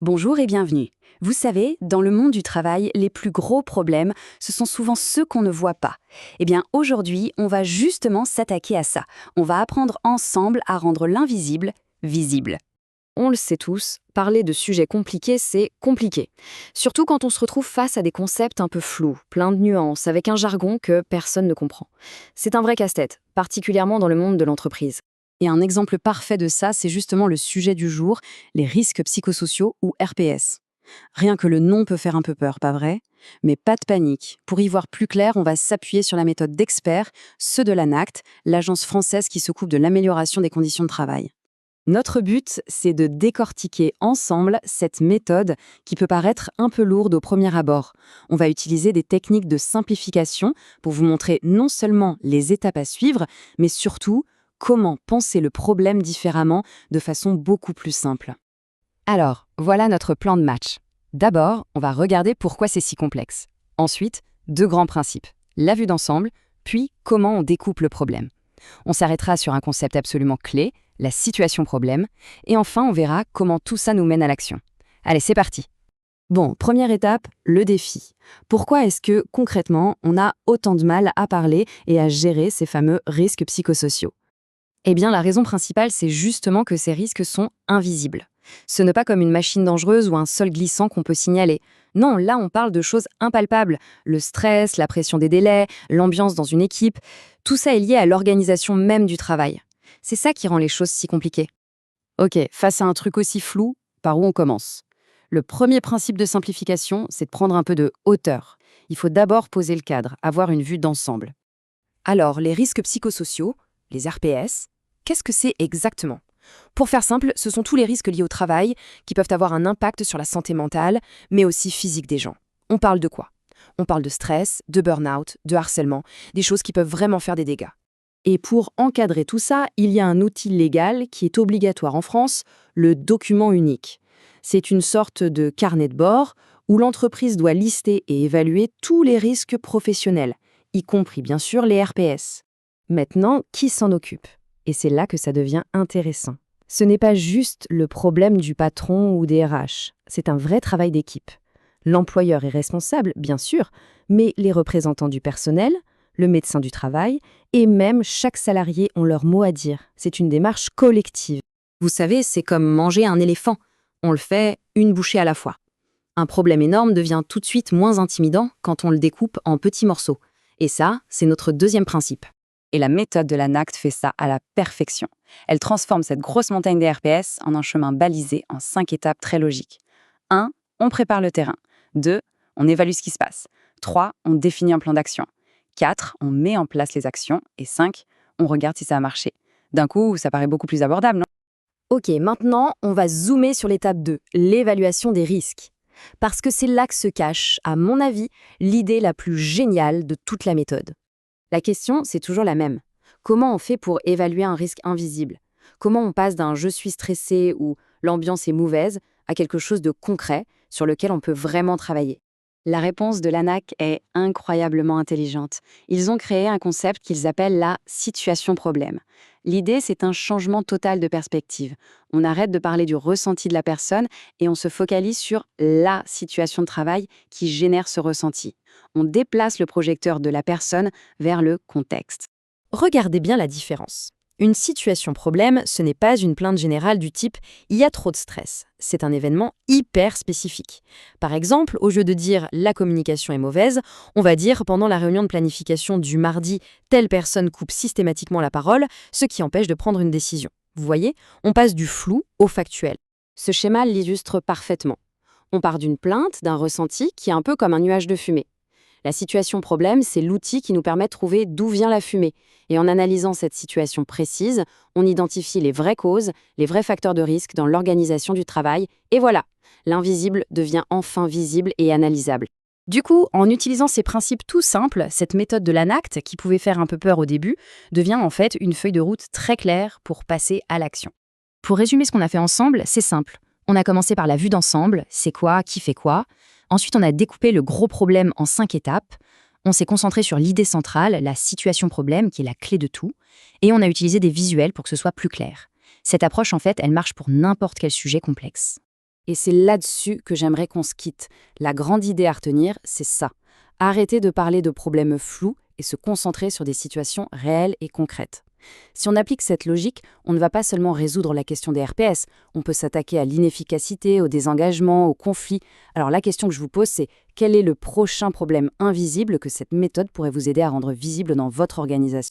Bonjour et bienvenue. Vous savez, dans le monde du travail, les plus gros problèmes, ce sont souvent ceux qu'on ne voit pas. Eh bien, aujourd'hui, on va justement s'attaquer à ça. On va apprendre ensemble à rendre l'invisible visible. On le sait tous, parler de sujets compliqués, c'est compliqué. Surtout quand on se retrouve face à des concepts un peu flous, pleins de nuances, avec un jargon que personne ne comprend. C'est un vrai casse-tête, particulièrement dans le monde de l'entreprise. Et un exemple parfait de ça, c'est justement le sujet du jour, les risques psychosociaux ou RPS. Rien que le nom peut faire un peu peur, pas vrai? Mais pas de panique. Pour y voir plus clair, on va s'appuyer sur la méthode d'experts, ceux de l'ANACT, l'agence française qui s'occupe de l'amélioration des conditions de travail. Notre but, c'est de décortiquer ensemble cette méthode qui peut paraître un peu lourde au premier abord. On va utiliser des techniques de simplification pour vous montrer non seulement les étapes à suivre, mais surtout comment penser le problème différemment de façon beaucoup plus simple. Alors, voilà notre plan de match. D'abord, on va regarder pourquoi c'est si complexe. Ensuite, deux grands principes. La vue d'ensemble, puis comment on découpe le problème. On s'arrêtera sur un concept absolument clé, la situation problème, et enfin on verra comment tout ça nous mène à l'action. Allez, c'est parti. Bon, première étape, le défi. Pourquoi est-ce que, concrètement, on a autant de mal à parler et à gérer ces fameux risques psychosociaux? Eh bien, la raison principale, c'est justement que ces risques sont invisibles. Ce n'est pas comme une machine dangereuse ou un sol glissant qu'on peut signaler. Non, là, on parle de choses impalpables. Le stress, la pression des délais, l'ambiance dans une équipe, tout ça est lié à l'organisation même du travail. C'est ça qui rend les choses si compliquées. Ok, face à un truc aussi flou, par où on commence? Le premier principe de simplification, c'est de prendre un peu de hauteur. Il faut d'abord poser le cadre, avoir une vue d'ensemble. Alors, les risques psychosociaux, les RPS, qu'est-ce que c'est exactement? Pour faire simple, ce sont tous les risques liés au travail qui peuvent avoir un impact sur la santé mentale, mais aussi physique des gens. On parle de quoi? On parle de stress, de burn-out, de harcèlement, des choses qui peuvent vraiment faire des dégâts. Et pour encadrer tout ça, il y a un outil légal qui est obligatoire en France, le document unique. C'est une sorte de carnet de bord où l'entreprise doit lister et évaluer tous les risques professionnels, y compris bien sûr les RPS. Maintenant, qui s'en occupe? Et c'est là que ça devient intéressant. Ce n'est pas juste le problème du patron ou des RH, c'est un vrai travail d'équipe. L'employeur est responsable, bien sûr, mais les représentants du personnel, le médecin du travail et même chaque salarié ont leur mot à dire. C'est une démarche collective. Vous savez, c'est comme manger un éléphant. On le fait une bouchée à la fois. Un problème énorme devient tout de suite moins intimidant quand on le découpe en petits morceaux. Et ça, c'est notre deuxième principe. Et la méthode de l'ANACT fait ça à la perfection. Elle transforme cette grosse montagne des RPS en un chemin balisé en 5 étapes très logiques. 1. On prépare le terrain. 2. On évalue ce qui se passe. 3. On définit un plan d'action. 4. On met en place les actions. Et 5. On regarde si ça a marché. D'un coup, ça paraît beaucoup plus abordable, non? Ok, maintenant, on va zoomer sur l'étape 2, l'évaluation des risques. Parce que c'est là que se cache, à mon avis, l'idée la plus géniale de toute la méthode. La question, c'est toujours la même. Comment on fait pour évaluer un risque invisible? Comment on passe d'un «je suis stressé» ou «l'ambiance est mauvaise» à quelque chose de concret sur lequel on peut vraiment travailler? La réponse de l'ANAC est incroyablement intelligente. Ils ont créé un concept qu'ils appellent la situation-problème. L'idée, c'est un changement total de perspective. On arrête de parler du ressenti de la personne et on se focalise sur la situation de travail qui génère ce ressenti. On déplace le projecteur de la personne vers le contexte. Regardez bien la différence. Une situation problème, ce n'est pas une plainte générale du type « il y a trop de stress ». C'est un événement hyper spécifique. Par exemple, au lieu de dire « la communication est mauvaise », on va dire pendant la réunion de planification du mardi, telle personne coupe systématiquement la parole, ce qui empêche de prendre une décision. Vous voyez, on passe du flou au factuel. Ce schéma l'illustre parfaitement. On part d'une plainte, d'un ressenti qui est un peu comme un nuage de fumée. La situation problème, c'est l'outil qui nous permet de trouver d'où vient la fumée. Et en analysant cette situation précise, on identifie les vraies causes, les vrais facteurs de risque dans l'organisation du travail. Et voilà, l'invisible devient enfin visible et analysable. Du coup, en utilisant ces principes tout simples, cette méthode de l'ANACT, qui pouvait faire un peu peur au début, devient en fait une feuille de route très claire pour passer à l'action. Pour résumer ce qu'on a fait ensemble, c'est simple. On a commencé par la vue d'ensemble, c'est quoi, qui fait quoi. Ensuite, on a découpé le gros problème en 5 étapes. On s'est concentré sur l'idée centrale, la situation problème, qui est la clé de tout. Et on a utilisé des visuels pour que ce soit plus clair. Cette approche, en fait, elle marche pour n'importe quel sujet complexe. Et c'est là-dessus que j'aimerais qu'on se quitte. La grande idée à retenir, c'est ça. Arrêter de parler de problèmes flous et se concentrer sur des situations réelles et concrètes. Si on applique cette logique, on ne va pas seulement résoudre la question des RPS, on peut s'attaquer à l'inefficacité, au désengagement, au conflit. Alors la question que je vous pose, c'est quel est le prochain problème invisible que cette méthode pourrait vous aider à rendre visible dans votre organisation ?